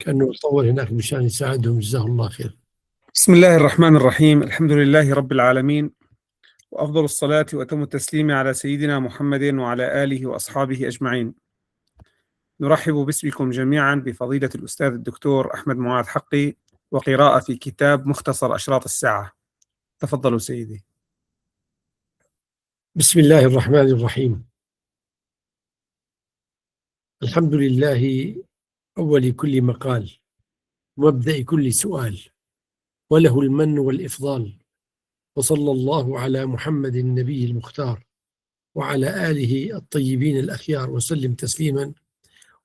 كأنه طول هناك مشان يساعدهم، جزاه الله خير. بسم الله الرحمن الرحيم. الحمد لله رب العالمين، وأفضل الصلاة وأتم التسليم على سيدنا محمد وعلى آله وأصحابه أجمعين. نرحب باسمكم جميعا بفضيلة الأستاذ الدكتور أحمد معاذ حقي وقراءة في كتاب مختصر أشراط الساعة. تفضلوا سيدي. بسم الله الرحمن الرحيم. الحمد لله أول كل مقال، ومبدأ كل سؤال، وله المن والإفضال، وصلى الله على محمد النبي المختار وعلى آله الطيبين الأخيار وسلم تسليما،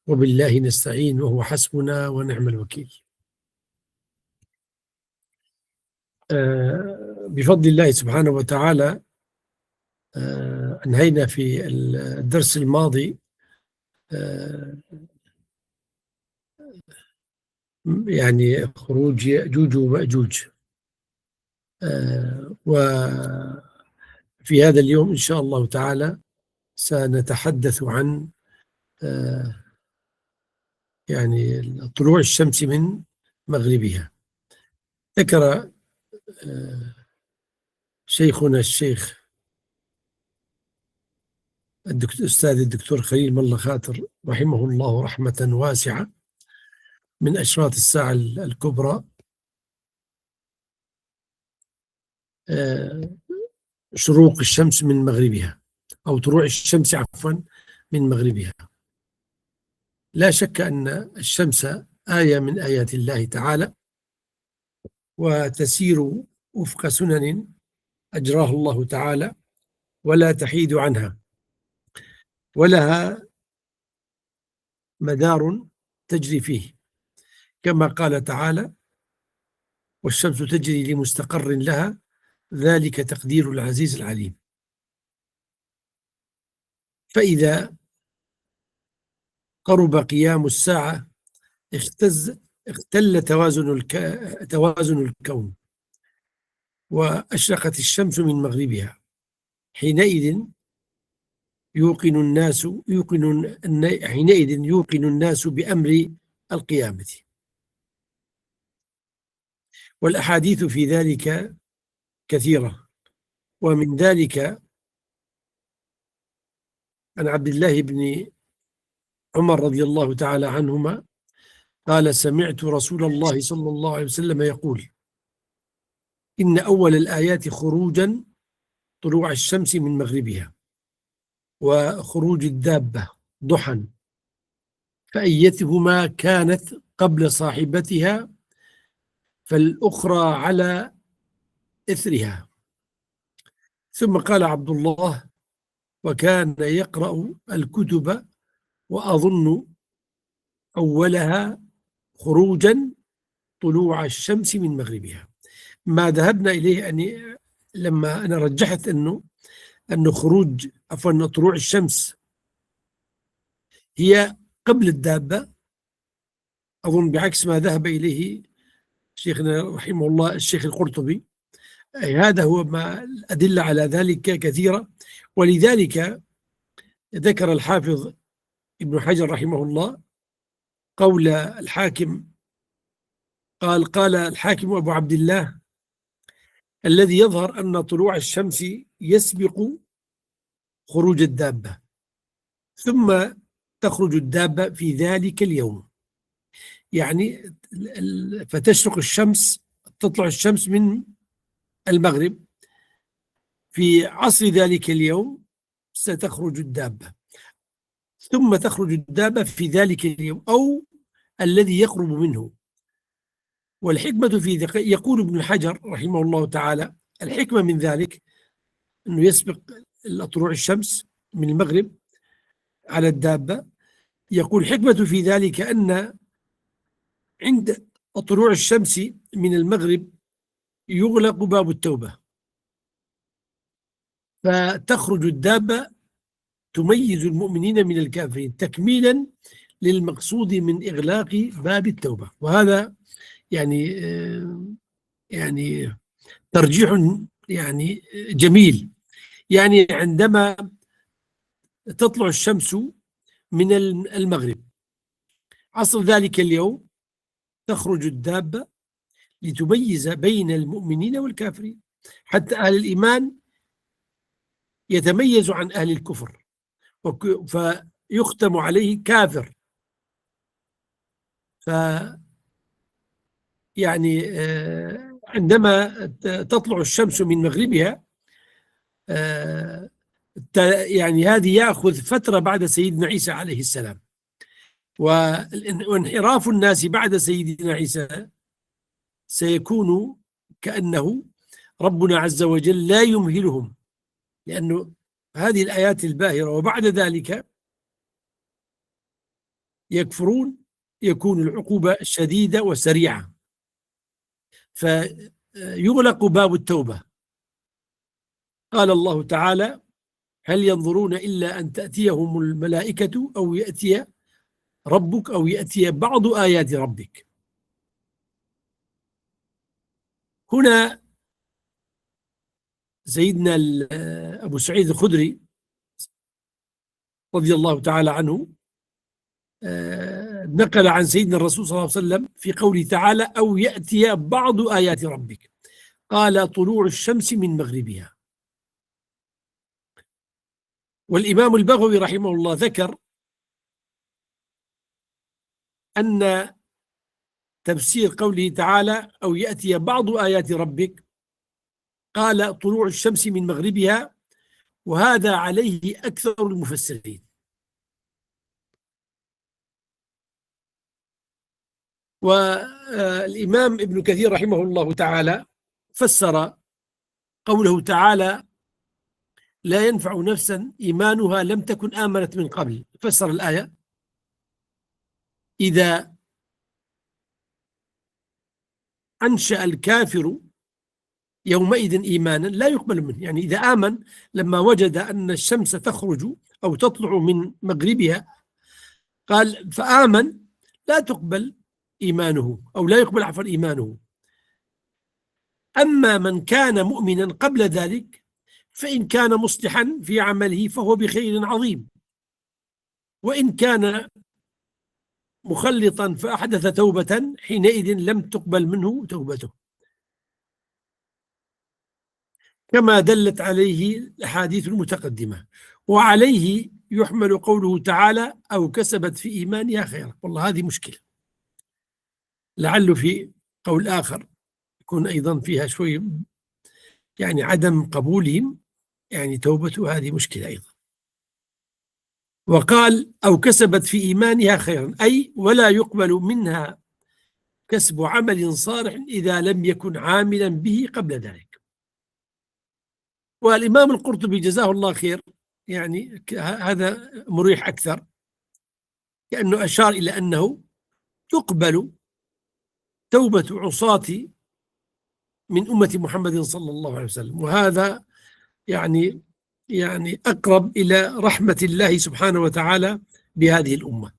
وبالله نستعين وهو حسبنا ونعم الوكيل. بفضل الله سبحانه وتعالى أنهينا في الدرس الماضي يعني خروج يأجوج ومأجوج، وفي هذا اليوم إن شاء الله تعالى سنتحدث عن يعني طلوع الشمس من مغربها. ذكر شيخنا الشيخ الأستاذ الدكتور خليل ملا خاطر رحمه الله رحمة واسعة من أشراط الساعة الكبرى شروق الشمس من مغربها، أو طلوع الشمس عفوا من مغربها. لا شك أن الشمس آية من آيات الله تعالى، وتسير وفق سنن أجراها الله تعالى ولا تحيد عنها، ولها مدار تجري فيه، كما قال تعالى: والشمس تجري لمستقر لها ذلك تقدير العزيز العليم. فإذا قرب قيام الساعة اختل توازن الكون، وأشرقت الشمس من مغربها. حينئذ يوقن الناس بأمر القيامة. والأحاديث في ذلك كثيرة، ومن ذلك عن عبد الله بن عمر رضي الله تعالى عنهما قال: سمعت رسول الله صلى الله عليه وسلم يقول: إن أول الآيات خروجا طلوع الشمس من مغربها، وخروج الدابة ضحى، فأيتهما كانت قبل صاحبتها فالأخرى على إثرها. ثم قال عبد الله: وكان يقرأ الكتب وأظن أولها خروجا طلوع الشمس من مغربها. ما ذهبنا إليه أن لما أنا رجحت أنه طلوع الشمس هي قبل الدابة، أظن بعكس ما ذهب إليه شيخنا رحمه الله الشيخ القرطبي. هذا هو ما الأدلة على ذلك كثيرة، ولذلك ذكر الحافظ ابن حجر رحمه الله قول الحاكم، قال الحاكم أبو عبد الله: الذي يظهر أن طلوع الشمس يسبق خروج الدابة، ثم تخرج الدابة في ذلك اليوم. يعني تطلع الشمس من المغرب، في عصر ذلك اليوم ستخرج الدابة، ثم تخرج الدابة في ذلك اليوم أو الذي يقرب منه. والحكمة في ذلك، يقول ابن حجر رحمه الله تعالى: الحكمة من ذلك أنه يسبق طلوع الشمس من المغرب على الدابة. يقول: حكمة في ذلك أن عند طلوع الشمس من المغرب يغلق باب التوبة، فتخرج الدابة تميز المؤمنين من الكافرين تكميلا للمقصود من إغلاق باب التوبة. وهذا يعني ترجيح يعني جميل. يعني عندما تطلع الشمس من المغرب عصر ذلك اليوم، تخرج الدابة لتميز بين المؤمنين والكافرين، حتى أهل الإيمان يتميز عن أهل الكفر فيختم عليه كافر. ف يعني عندما تطلع الشمس من مغربها يعني هذه يأخذ فترة بعد سيدنا عيسى عليه السلام، وانحراف الناس بعد سيدنا عيسى سيكون كأنه ربنا عز وجل لا يمهلهم، لأنه هذه الآيات الباهرة وبعد ذلك يكفرون، يكون العقوبة شديدة وسريعة، فيغلق باب التوبة. قال الله تعالى: هل ينظرون إلا أن تأتيهم الملائكة أو يأتي ربك أو يأتي بعض آيات ربك. هنا سيدنا أبو سعيد الخدري رضي الله تعالى عنه نقل عن سيدنا الرسول صلى الله عليه وسلم في قوله تعالى: أو يأتي بعض آيات ربك، قال: طلوع الشمس من مغربها. والإمام البغوي رحمه الله ذكر أن تفسير قوله تعالى: أو يأتي بعض آيات ربك، قال: طلوع الشمس من مغربها، وهذا عليه أكثر المفسرين. والإمام ابن كثير رحمه الله تعالى فسر قوله تعالى: لا ينفع نفسا إيمانها لم تكن آمنت من قبل، فسر الآية: إذا أنشأ الكافر يومئذ إيمانا لا يقبل منه، يعني إذا آمن لما وجد أن الشمس تخرج أو تطلع من مغربها، قال فآمن، لا تقبل إيمانه أو لا يقبل عفوا إيمانه. أما من كان مؤمنا قبل ذلك فإن كان مصلحا في عمله فهو بخير عظيم، وإن كان مخلطا فأحدث توبة حينئذ لم تقبل منه توبته، كما دلت عليه الأحاديث المتقدمة. وعليه يحمل قوله تعالى: أو كسبت في إيمانها خيرا. والله هذه مشكلة، لعله في قول آخر يكون أيضا فيها شوي يعني عدم قبولهم يعني توبته، هذه مشكلة أيضا. وقال: أو كسبت في إيمانها خيرا، أي ولا يقبل منها كسب عمل صالح إذا لم يكن عاملا به قبل ذلك. والإمام القرطبي جزاه الله خير يعني هذا مريح أكثر، كأنه أشار إلى أنه تقبل توبة عصاة من أمة محمد صلى الله عليه وسلم، وهذا يعني أقرب إلى رحمة الله سبحانه وتعالى بهذه الأمة،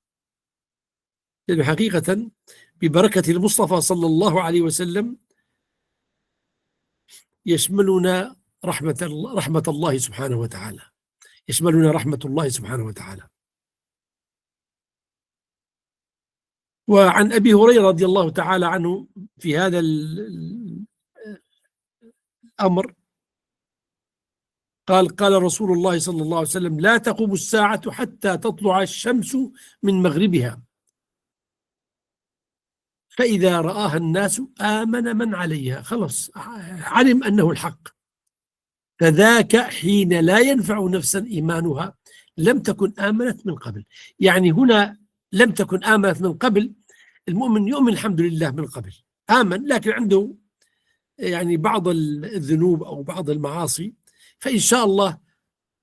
لأنه حقيقة ببركة المصطفى صلى الله عليه وسلم يشملنا رحمة الله سبحانه وتعالى، يشملنا رحمة الله سبحانه وتعالى. وعن أبي هريرة رضي الله تعالى عنه في هذا الأمر قال رسول الله صلى الله عليه وسلم: لا تقوم الساعة حتى تطلع الشمس من مغربها، فإذا رآها الناس آمن من عليها، خلص علم أنه الحق، فذاك حين لا ينفع نفسا إيمانها لم تكن آمنت من قبل. يعني هنا لم تكن آمنت من قبل، المؤمن يؤمن الحمد لله من قبل، آمن لكن عنده يعني بعض الذنوب أو بعض المعاصي، فإن شاء الله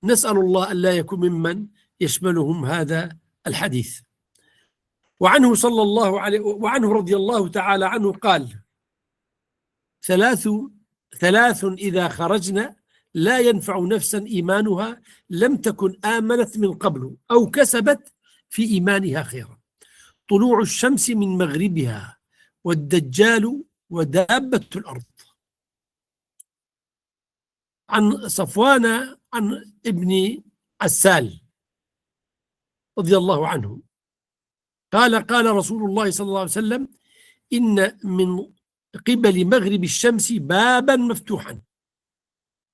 نسأل الله أن لا يكون ممن يشملهم هذا الحديث. وعنه صلى الله عليه وعنه رضي الله تعالى عنه قال: ثلاث إذا خرجنا لا ينفع نفسا إيمانها لم تكن آمنت من قبل أو كسبت في إيمانها خيرا: طلوع الشمس من مغربها، والدجال، ودابة الأرض. عن صفوان عن ابن عسال رضي الله عنه قال: قال رسول الله صلى الله عليه وسلم: إن من قبل مغرب الشمس بابا مفتوحا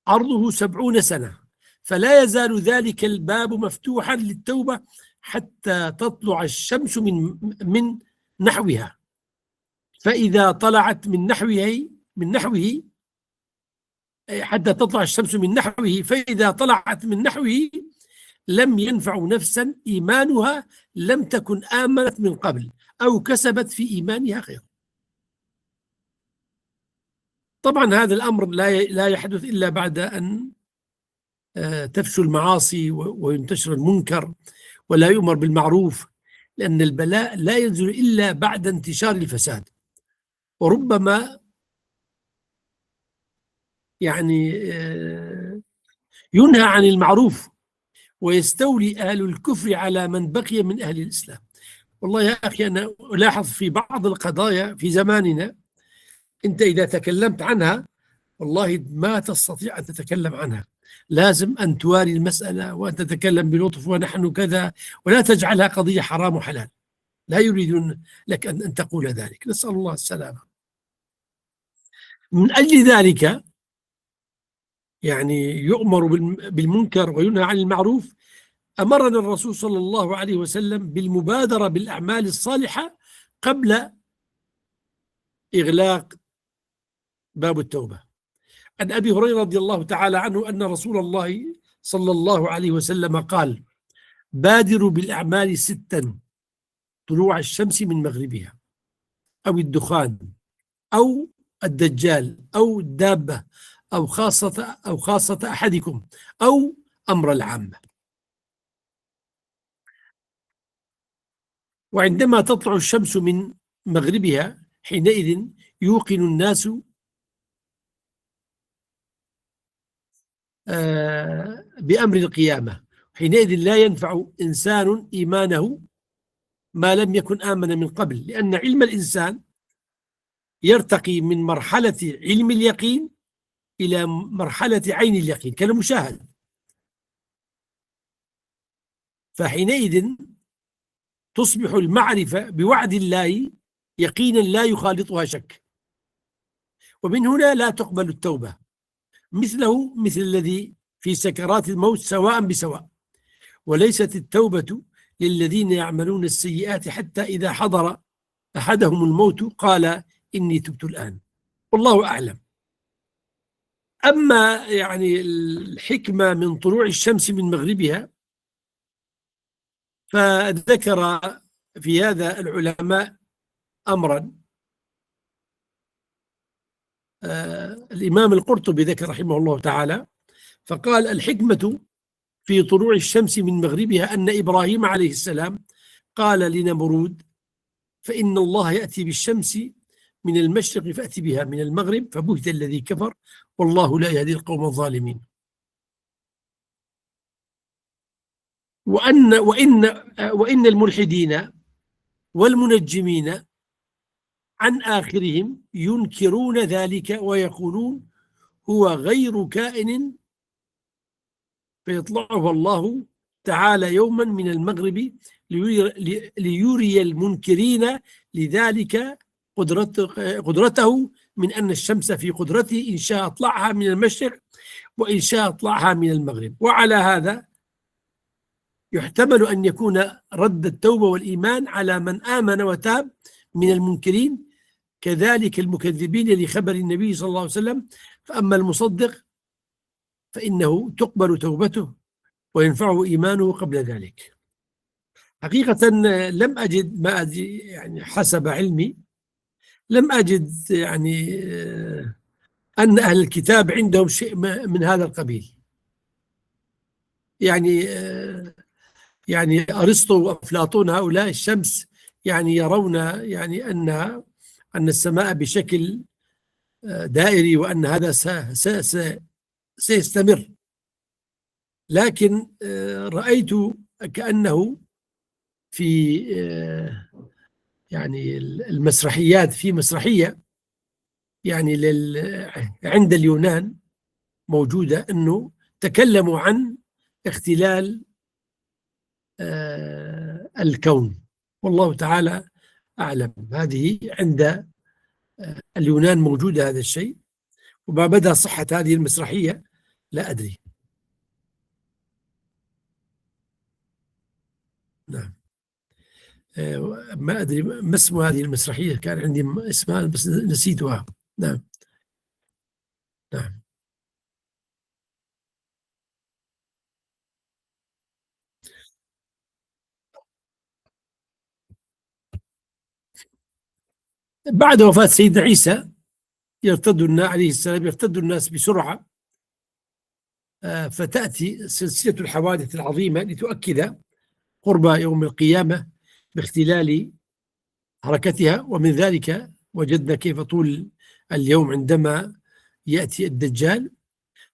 عرضه 70 سنة، فلا يزال ذلك الباب مفتوحا للتوبة حتى تطلع الشمس من نحوها، فإذا طلعت من نحوه حتى تطلع الشمس من نحوه، فإذا طلعت من نحوه لم ينفع نفسا إيمانها لم تكن آمنت من قبل أو كسبت في إيمانها خير. طبعا هذا الأمر لا يحدث إلا بعد أن تفشو المعاصي وينتشر المنكر ولا يؤمر بالمعروف، لأن البلاء لا ينزل إلا بعد انتشار الفساد. وربما يعني ينهى عن المعروف ويستولي أهل الكفر على من بقي من أهل الإسلام. والله يا أخي أنا ألاحظ في بعض القضايا في زماننا أنت إذا تكلمت عنها والله ما تستطيع أن تتكلم عنها، لازم أن تواري المسألة وأن تتكلم بلطف ونحن كذا، ولا تجعلها قضية حرام وحلال، لا يريدون لك أن تقول ذلك، نسأل الله السلامة. من أجل ذلك يعني يؤمر بالمنكر وينهى عن المعروف. أمرنا الرسول صلى الله عليه وسلم بالمبادرة بالأعمال الصالحة قبل إغلاق باب التوبة. عن أبي هريرة رضي الله تعالى عنه أن رسول الله صلى الله عليه وسلم قال: بادروا بالأعمال 6: طلوع الشمس من مغربها، أو الدخان، أو الدجال، أو الدابة، أو خاصة أحدكم، أو أمر العامة. وعندما تطلع الشمس من مغربها حينئذ يوقن الناس بأمر القيامة، حينئذ لا ينفع إنسان إيمانه ما لم يكن آمن من قبل، لأن علم الإنسان يرتقي من مرحلة علم اليقين إلى مرحلة عين اليقين كالمشاهد، فحينئذ تصبح المعرفة بوعد الله يقينا لا يخالطها شك، ومن هنا لا تقبل التوبة. مثله مثل الذي في سكرات الموت سواء بسواء. وليست التوبة للذين يعملون السيئات حتى إذا حضر أحدهم الموت قال إني تبت الآن، والله أعلم. أما يعني الحكمة من طلوع الشمس من مغربها فذكر في هذا العلماء أمرا. الإمام القرطبي ذكر رحمه الله تعالى فقال: الحكمة في طلوع الشمس من مغربها أن إبراهيم عليه السلام قال لنمرود: فإن الله يأتي بالشمس من المشرق فأتي بها من المغرب فبهت الذي كفر والله لا يهدي القوم الظالمين. وإن الملحدين والمنجمين عن آخرهم ينكرون ذلك ويقولون هو غير كائن فيطلعه الله تعالى يوما من المغرب ليري المنكرين لذلك قدرته من أن الشمس في قدرته إن شاء أطلعها من المشرق وإن شاء أطلعها من المغرب. وعلى هذا يحتمل أن يكون رد التوبة والإيمان على من آمن وتاب من المنكرين، كذلك المكذبين لخبر النبي صلى الله عليه وسلم. فأما المصدق فإنه تقبل توبته وينفعه إيمانه قبل ذلك. حقيقة لم أجد يعني حسب علمي لم أجد يعني أن أهل الكتاب عندهم شيء من هذا القبيل. يعني أرسطو وأفلاطون هؤلاء الشمس يعني يرون يعني أن السماء بشكل دائري وأن هذا سيستمر، لكن رأيت كأنه في يعني المسرحيات، في مسرحية يعني عند اليونان موجودة أنه تكلموا عن اختلال الكون، والله تعالى أعلم. هذه عند اليونان موجود هذا الشيء، وما مدى صحة هذه المسرحية لا أدري. نعم. ما أدري ما اسم هذه المسرحية، كان عندي اسمها بس نسيتها. نعم. نعم. بعد وفاة سيدنا عيسى عليه السلام يرتد الناس بسرعة، فتأتي سلسلة الحوادث العظيمة لتؤكد قرب يوم القيامة باختلال حركتها. ومن ذلك وجدنا كيف طول اليوم عندما يأتي الدجال،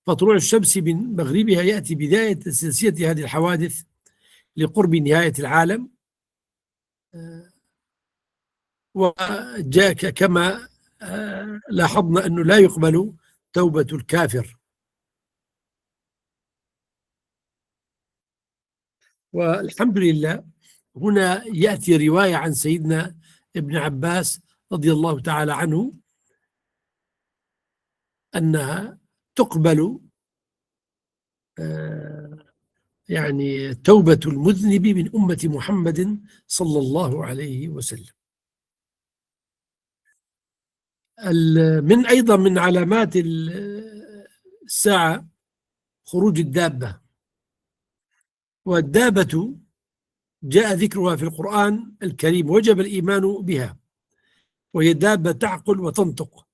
فطلوع الشمس من مغربها يأتي بداية سلسلة هذه الحوادث لقرب نهاية العالم. وجاء كما لاحظنا أنه لا يقبل توبة الكافر. والحمد لله هنا يأتي رواية عن سيدنا ابن عباس رضي الله تعالى عنه أنها تقبل يعني توبة المذنب من أمة محمد صلى الله عليه وسلم. أيضا من علامات الساعة خروج الدابة. والدابة جاء ذكرها في القرآن الكريم، وجب الإيمان بها، وهي دابة تعقل وتنطق.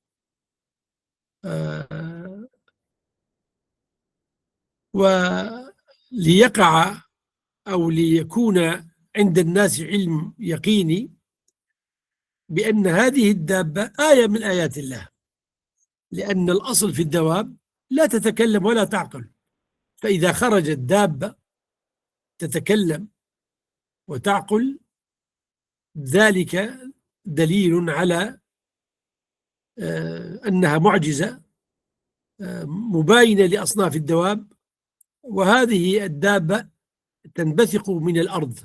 وليقع أو ليكون عند الناس علم يقيني بأن هذه الدابة آية من آيات الله، لأن الأصل في الدواب لا تتكلم ولا تعقل، فإذا خرجت دابة تتكلم وتعقل ذلك دليل على أنها معجزة مباينة لأصناف الدواب. وهذه الدابة تنبثق من الأرض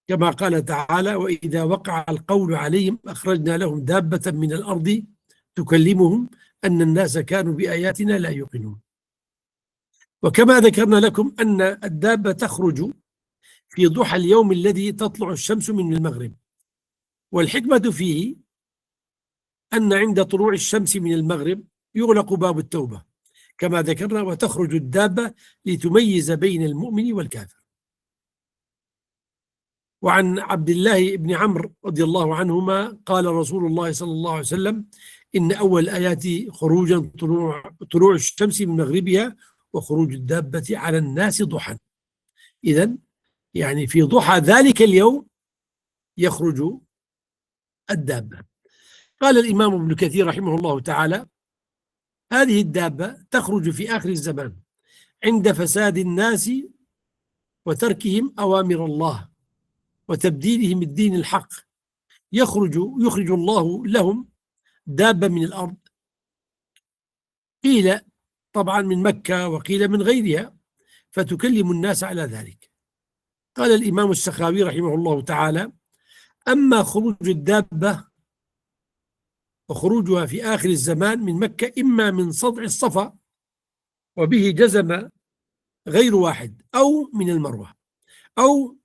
كما قال تعالى: وإذا وقع القول عليهم أخرجنا لهم دابة من الأرض تكلمهم أن الناس كانوا بآياتنا لا يوقنون. وكما ذكرنا لكم أن الدابة تخرج في ضحى اليوم الذي تطلع الشمس من المغرب، والحكمة فيه أن عند طلوع الشمس من المغرب يغلق باب التوبة كما ذكرنا، وتخرج الدابة لتميز بين المؤمن والكافر. وعن عبد الله بن عمرو رضي الله عنهما قال رسول الله صلى الله عليه وسلم: إن أول الآيات خروجا طلوع الشمس من مغربها وخروج الدابة على الناس ضحى. إذن يعني في ضحى ذلك اليوم يخرج الدابة. قال الإمام ابن كثير رحمه الله تعالى: هذه الدابة تخرج في آخر الزمان عند فساد الناس وتركهم أوامر الله وتبديلهم الدين الحق، يخرج الله لهم دابة من الأرض، قيل طبعا من مكة وقيل من غيرها، فتكلم الناس على ذلك. قال الإمام السخاوي رحمه الله تعالى: أما خروج الدابة وخروجها في آخر الزمان من مكة إما من صدع الصفا، وبه جزم غير واحد، أو من المروة، أو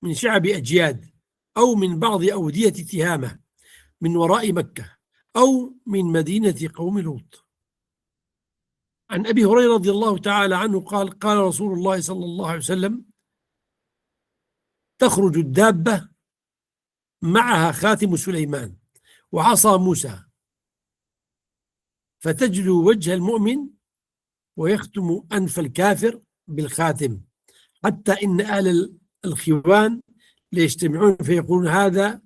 من شعب أجياد، أو من بعض أودية تهامة من وراء مكة، أو من مدينة قوم لوط. عن أبي هريرة رضي الله تعالى عنه قال: قال رسول الله صلى الله عليه وسلم: تخرج الدابة معها خاتم سليمان وعصا موسى، فتجلو وجه المؤمن ويختم أنف الكافر بالخاتم، حتى إن أهل الخوان ليجتمعون فيقولون هذا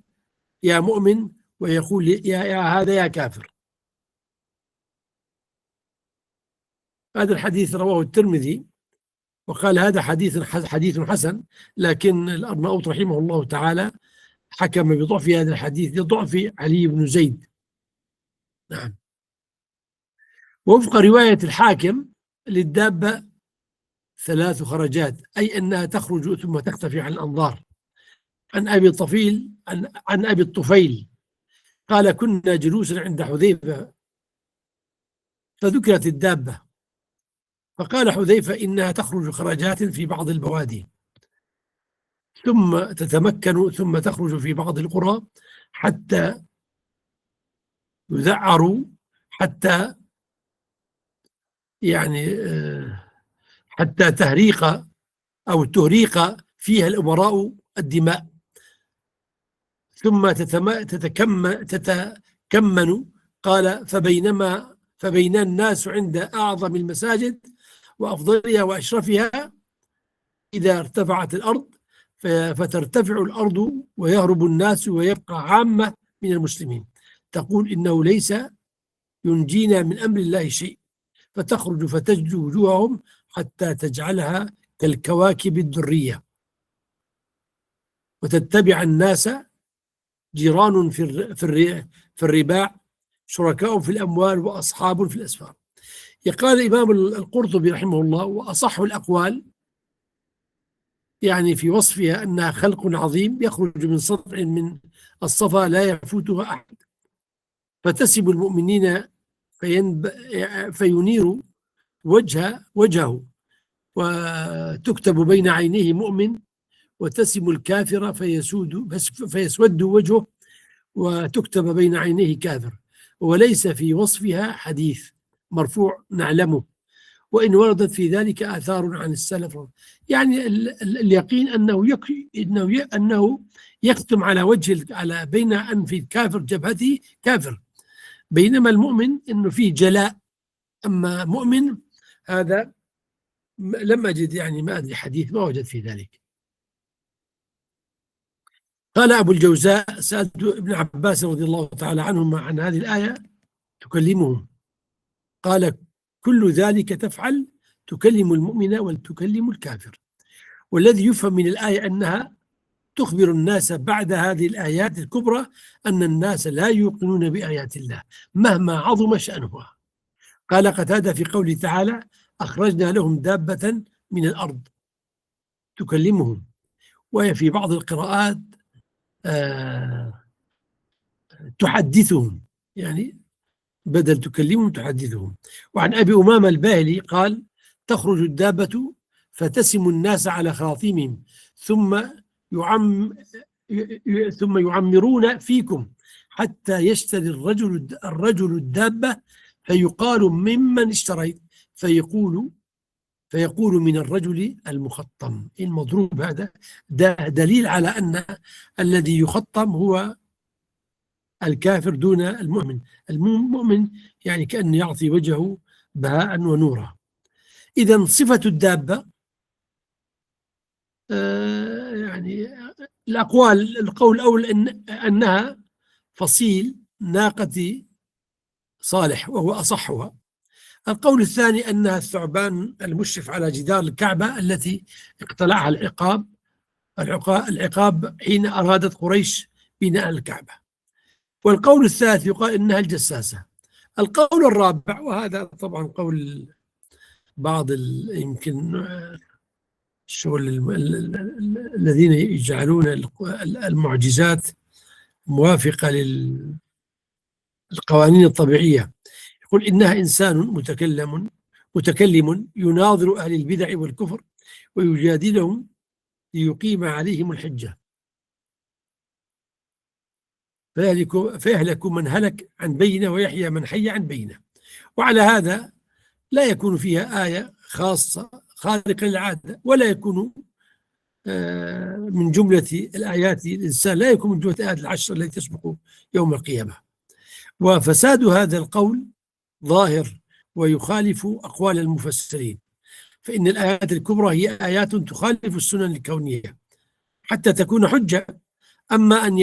يا مؤمن، ويقول يا هذا يا كافر. هذا الحديث رواه الترمذي وقال هذا حديث حسن، لكن الأرناؤوط رحمه الله تعالى حكم بضعف هذا الحديث لضعف علي بن زيد. نعم. ووفق رواية الحاكم للدابة 3 خرجات، أي أنها تخرج ثم تختفي عن الأنظار عن أبي الطفيل قال كنا جلوسا عند حذيفة فذكرت الدابة فقال حذيفة إنها تخرج خرجات في بعض البوادي ثم تتمكن ثم تخرج في بعض القرى حتى يذعروا حتى يعني حتى تهريق أو تهريق فيها الأمراء الدماء ثم تتكمن قال فبين الناس عند أعظم المساجد وأفضلها وأشرفها إذا ارتفعت الأرض فترتفع الأرض ويهرب الناس ويبقى عامة من المسلمين تقول إنه ليس ينجينا من أمر الله شيء فتخرج فتجلو وجوههم حتى تجعلها كالكواكب الدرية وتتبع الناس جيران في الرباع شركاء في الأموال وأصحاب في الأسفار. يقال الإمام القرطبي رحمه الله وأصح الأقوال يعني في وصفها أنها خلق عظيم يخرج من سطع من الصفا لا يفوتها أحد فتسب المؤمنين فينير وجهه وتكتب بين عينيه مؤمن وتسم الكافر فيسود وجهه وتكتب بين عينيه كافر وليس في وصفها حديث مرفوع نعلمه وإن وردت في ذلك آثار عن السلف يعني اليقين أنه يختم على على بين أنف الكافر جبهته كافر بينما المؤمن أنه فيه جلاء أما مؤمن هذا لم أجد يعني ما أدري حديث ما وجد في ذلك. قال أبو الجوزاء سألت ابن عباس رضي الله تعالى عنهما عن هذه الآية تكلمهم قال كل ذلك تفعل تكلم المؤمن وتكلم الكافر والذي يفهم من الآية أنها تخبر الناس بعد هذه الآيات الكبرى أن الناس لا يوقنون بآيات الله مهما عظم شأنها. قال قتادة في قوله تعالى أخرجنا لهم دابة من الأرض تكلمهم وهي في بعض القراءات تحدثهم يعني بدل تكلمهم تحدثهم. وعن أبي أمامة الباهلي قال تخرج الدابة فتسم الناس على خراطيمهم ثم يعمرون فيكم حتى يشتري الرجل الدابة فيقال ممن اشتريت فيقول من الرجل المخطم المضروب. هذا دليل على أن الذي يخطم هو الكافر دون المؤمن. المؤمن يعني كأنه يعطي وجهه بهاء ونورا. إذن صفة الدابة يعني القول الأول أنها فصيل ناقة صالح وهو أصحها. القول الثاني أنها الثعبان المشرف على جدار الكعبة التي اقتلعها العقاب حين أرادت قريش بناء الكعبة. والقول الثالث يقال إنها الجساسة. القول الرابع وهذا طبعا قول بعض يمكن الشغل الذين يجعلون المعجزات موافقة للقوانين الطبيعية يقول إنها إنسان متكلم يناظر أهل البدع والكفر ويجادلهم ليقيم عليهم الحجة فيهلك من هلك عن بينه ويحيى من حي عن بينه. وعلى هذا لا يكون فيها آية خاصة خارقة للعادة ولا يكون من جملة الآيات الإنسان لا يكون من جملة الآيات العشر التي تسبق يوم القيامة. وفساد هذا القول ظاهر ويخالف أقوال المفسرين فإن الآيات الكبرى هي آيات تخالف السنن الكونية حتى تكون حجة. إما أن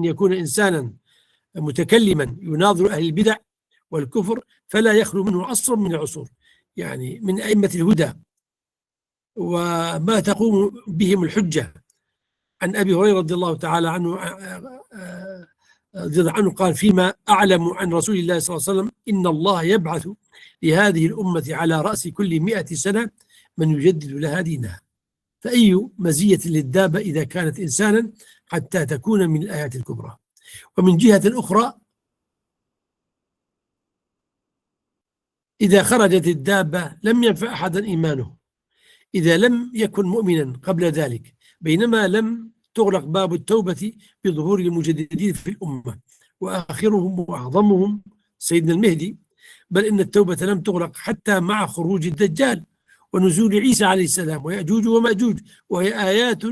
يكون إنسانا متكلما يناظر أهل البدع والكفر فلا يخلو منه عصر من العصور يعني من أئمة الهدى وما تقوم بهم الحجة. عن أبي هريرة رضي الله تعالى عنه قال فيما أعلم عن رسول الله صلى الله عليه وسلم إن الله يبعث لهذه الأمة على رأس كل 100 سنة من يجدد لها دينها. فأي مزية للدابة إذا كانت إنسانا حتى تكون من الآيات الكبرى. ومن جهة أخرى إذا خرجت الدابة لم ينفع أحدا إيمانه إذا لم يكن مؤمنا قبل ذلك، بينما لم تغلق باب التوبة بظهور المجددين في الأمة وآخرهم وأعظمهم سيدنا المهدي، بل إن التوبة لم تغلق حتى مع خروج الدجال ونزول عيسى عليه السلام ويأجوج ومأجوج، وهي آيات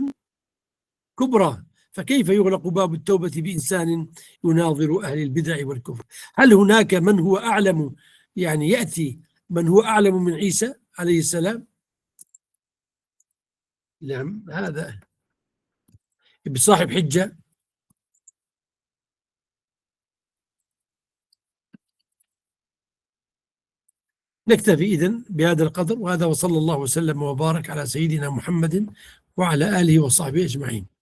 كبرى. فكيف يغلق باب التوبة بإنسان يناظر أهل البدع والكفر؟ هل هناك من هو أعلم، يعني يأتي من هو أعلم من عيسى عليه السلام؟ نعم، هذا بصاحب حجة. نكتفي إذن بهذا القدر، وهذا وصلى الله وسلم وبارك على سيدنا محمد وعلى آله وصحبه أجمعين.